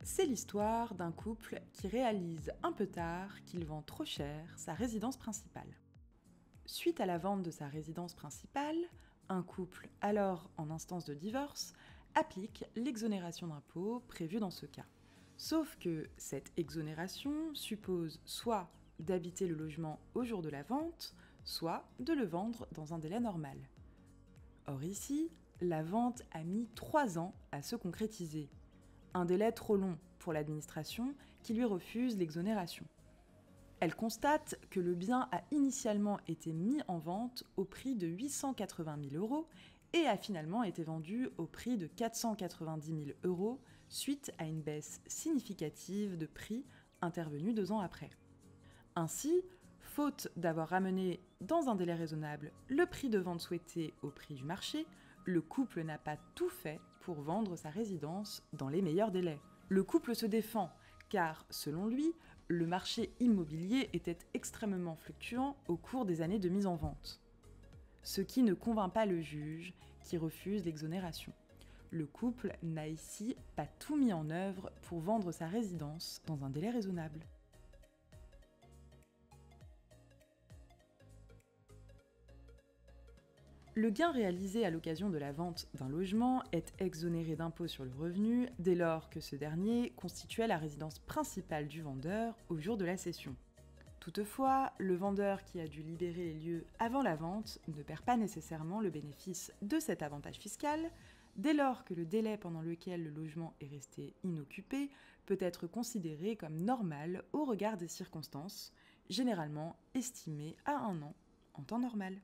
C'est l'histoire d'un couple qui réalise un peu tard qu'il vend trop cher sa résidence principale. Suite à la vente de sa résidence principale, un couple, alors en instance de divorce, applique l'exonération d'impôt prévue dans ce cas. Sauf que cette exonération suppose soit d'habiter le logement au jour de la vente, soit de le vendre dans un délai normal. Or ici, la vente a mis 3 ans à se concrétiser. Un délai trop long pour l'administration qui lui refuse l'exonération. Elle constate que le bien a initialement été mis en vente au prix de 880 000 € et a finalement été vendu au prix de 490 000 € suite à une baisse significative de prix intervenue 2 ans après. Ainsi, faute d'avoir ramené dans un délai raisonnable le prix de vente souhaité au prix du marché, le couple n'a pas tout fait pour vendre sa résidence dans les meilleurs délais. Le couple se défend car, selon lui, le marché immobilier était extrêmement fluctuant au cours des années de mise en vente. Ce qui ne convainc pas le juge qui refuse l'exonération. Le couple n'a ici pas tout mis en œuvre pour vendre sa résidence dans un délai raisonnable. Le gain réalisé à l'occasion de la vente d'un logement est exonéré d'impôt sur le revenu dès lors que ce dernier constituait la résidence principale du vendeur au jour de la cession. Toutefois, le vendeur qui a dû libérer les lieux avant la vente ne perd pas nécessairement le bénéfice de cet avantage fiscal, dès lors que le délai pendant lequel le logement est resté inoccupé peut être considéré comme normal au regard des circonstances, généralement estimées à 1 an en temps normal.